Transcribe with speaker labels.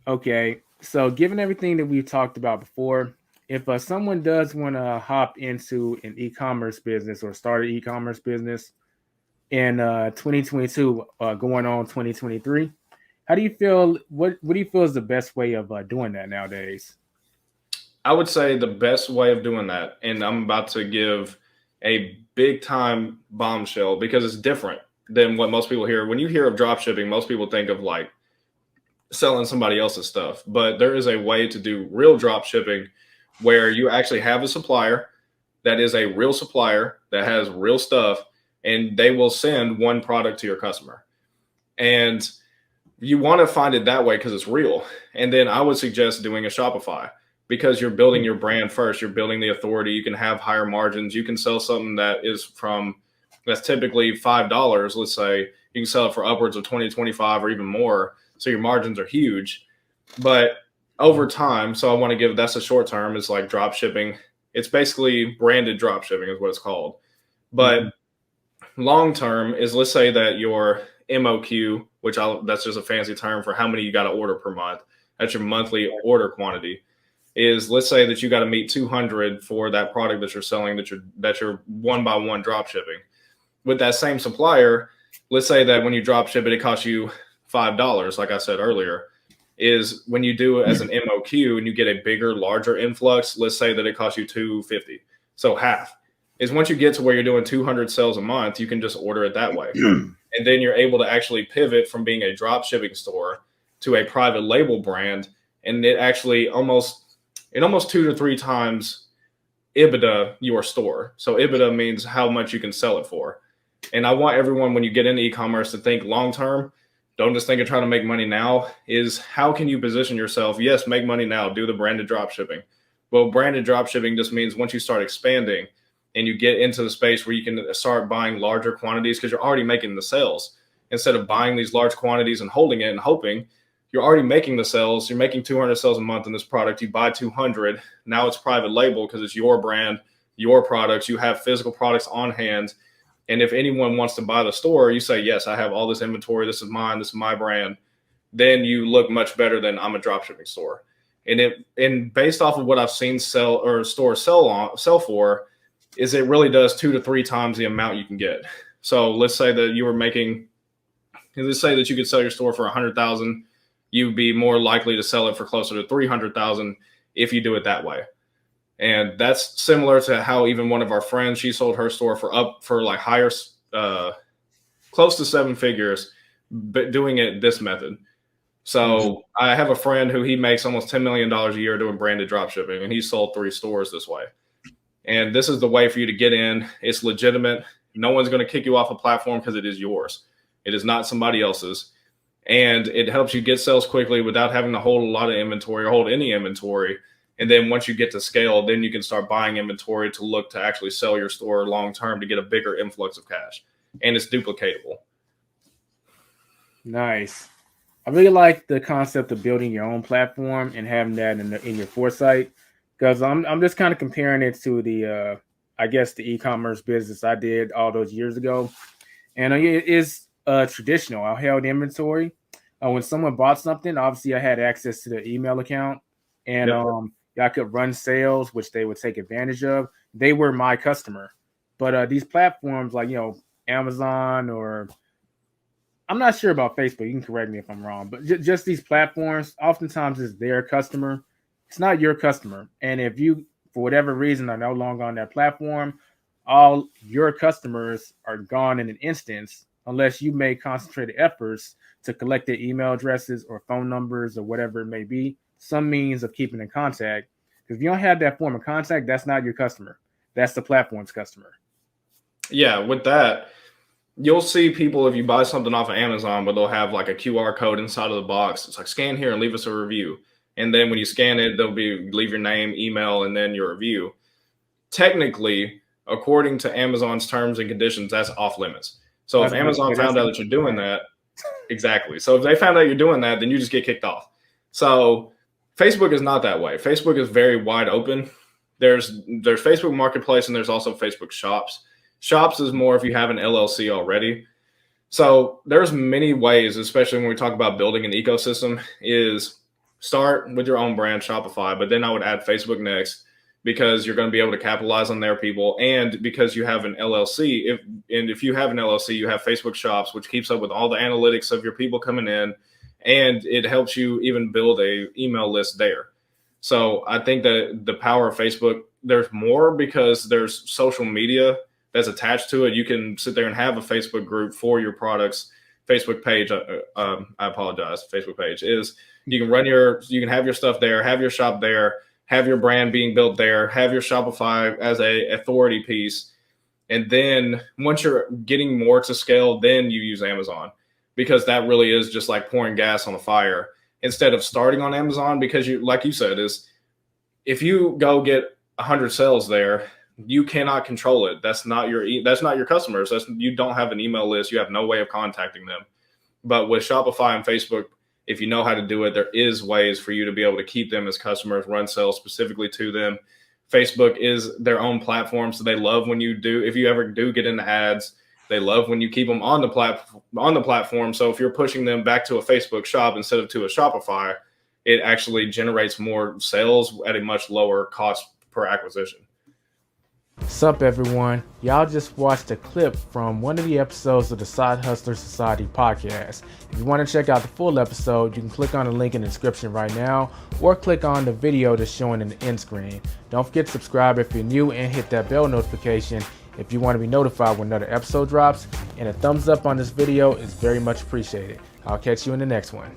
Speaker 1: Okay, so given everything that we've talked about before, if someone does want to hop into an e-commerce business or start an e-commerce business in 2022, going on 2023, how do you feel? What do you feel is the best way of doing that nowadays?
Speaker 2: I would say the best way of doing that, and I'm about to give a big time bombshell because it's different than what most people hear. When you hear of drop shipping, most people think of like selling somebody else's stuff, but there is a way to do real drop shipping where you actually have a supplier that is a real supplier that has real stuff, and they will send one product to your customer. And you want to find it that way because it's real. And then I would suggest doing a Shopify because you're building your brand first. You're building the authority. You can have higher margins. You can sell something that is from that's typically $5. Let's say you can sell it for upwards of 20, 25, or even more. So your margins are huge. But over time, so I want to give that's a short term, is like drop shipping. It's basically branded drop shipping is what it's called.
Speaker 1: Mhm.
Speaker 2: But long term is, let's say that your MOQ, that's just a fancy term for how many you got to order per month. That's your monthly order quantity. Is, let's say that you got to meet 200 for that product that you're selling, that you're one by one drop shipping. With that same supplier, let's say that when you drop ship it, it costs you $5, like I said earlier. Is when you do it as an MOQ and you get a bigger, larger influx, let's say that it costs you 250. So half is once you get to where you're doing 200 sales a month, you can just order it that way. And then you're able to actually pivot from being a drop shipping store to a private label brand. And it actually almost 2 to 3 times EBITDA your store. So EBITDA means how much you can sell it for. And I want everyone, when you get into e-commerce, to think long term. Don't just think of trying to make money now. Is how can you position yourself? Yes, make money now. Do the branded drop shipping. Well, branded drop shipping just means once you start expanding and you get into the space where you can start buying larger quantities because you're already making the sales. Instead of buying these large quantities and holding it and hoping, you're already making the sales. You're making 200 sales a month in this product. You buy 200. Now it's private label because it's your brand, your products. You have physical products on hand. And if anyone wants to buy the store, you say, yes, I have all this inventory. This is mine. This is my brand. Then you look much better than I'm a dropshipping store. And based off of what I've seen sell or stores sell for, is it really does 2 to 3 times the amount you can get. So let's say that you were making, let's say that you could sell your store for 100,000, you'd be more likely to sell it for closer to 300,000 if you do it that way. And that's similar to how even one of our friends, she sold her store for like higher, close to 7 figures, but doing it this method.
Speaker 1: Mhm.
Speaker 2: So I have a friend who he makes almost $10 million a year doing branded drop shipping, and he sold 3 stores this way. And this is the way for you to get in. It's legitimate. No one's going to kick you off a platform because it is yours. It is not somebody else's. And it helps you get sales quickly without having to hold a lot of inventory or hold any inventory. And then once you get to scale, then you can start buying inventory to look to actually sell your store long term to get a bigger influx of cash. And it's duplicatable.
Speaker 1: Nice. I really like the concept of building your own platform and having that in your foresight, because I'm just kind of comparing it to the I guess the e-commerce business I did all those years ago, and it is traditional. I held inventory. When someone bought something, obviously I had access to the email account, and
Speaker 2: Yep.
Speaker 1: I could run sales, which they would take advantage of. They were my customer, but these platforms like Amazon or I'm not sure about Facebook. You can correct me if I'm wrong, but just these platforms, oftentimes is their customer. It's not your customer. And if you, for whatever reason, are no longer on that platform, all your customers are gone in an instance unless you make concentrated efforts to collect their email addresses or phone numbers or whatever it may be, some means of keeping in contact. Because if you don't have that form of contact, that's not your customer. That's the platform's customer.
Speaker 2: Yeah. With that, you'll see people, if you buy something off of Amazon, but they'll have like a QR code inside of the box. It's like, scan here and leave us a review. And then when you scan it, they'll be leave your name, email, and then your review. Technically, according to Amazon's terms and conditions, that's off limits. So
Speaker 1: I
Speaker 2: if
Speaker 1: was about to
Speaker 2: Amazon
Speaker 1: say that's
Speaker 2: found out that you're doing that, exactly. So if they found out you're doing that, then you just get kicked off. So Facebook is not that way. Facebook is very wide open. There's Facebook Marketplace and there's also Facebook Shops. Shops is more if you have an LLC already. So there's many ways, especially when we talk about building an ecosystem, is start with your own brand, Shopify, but then I would add Facebook next, because you're going to be able to capitalize on their people. And because you have an LLC, if you have an LLC, you have Facebook shops, which keeps up with all the analytics of your people coming in, and it helps you even build a email list there. So I think that the power of Facebook, there's more because there's social media that's attached to it. You can sit there and have a Facebook group for your products. Facebook page, I apologize, Facebook page is, you can have your stuff there, have your shop there, have your brand being built there, have your Shopify as a authority piece. And then once you're getting more to scale, then you use Amazon, because that really is just like pouring gas on a fire instead of starting on Amazon. Because you, like you said, is if you go get 100 sales there, you cannot control it. That's not your customers. You don't have an email list. You have no way of contacting them. But with Shopify and Facebook, if you know how to do it, there is ways for you to be able to keep them as customers, run sales specifically to them. Facebook is their own platform, so they love when you do, if you ever do get into ads, they love when you keep them on the platform. So if you're pushing them back to a Facebook shop instead of to a Shopify, it actually generates more sales at a much lower cost per acquisition.
Speaker 1: Sup everyone, y'all just watched a clip from one of the episodes of the Side Hustler Society podcast. If you want to check out the full episode, you can click on the link in the description right now, or click on the video that's showing in the end screen. Don't forget to subscribe if you're new, and hit that bell notification if you want to be notified when another episode drops, and a thumbs up on this video is very much appreciated. I'll catch you in the next one.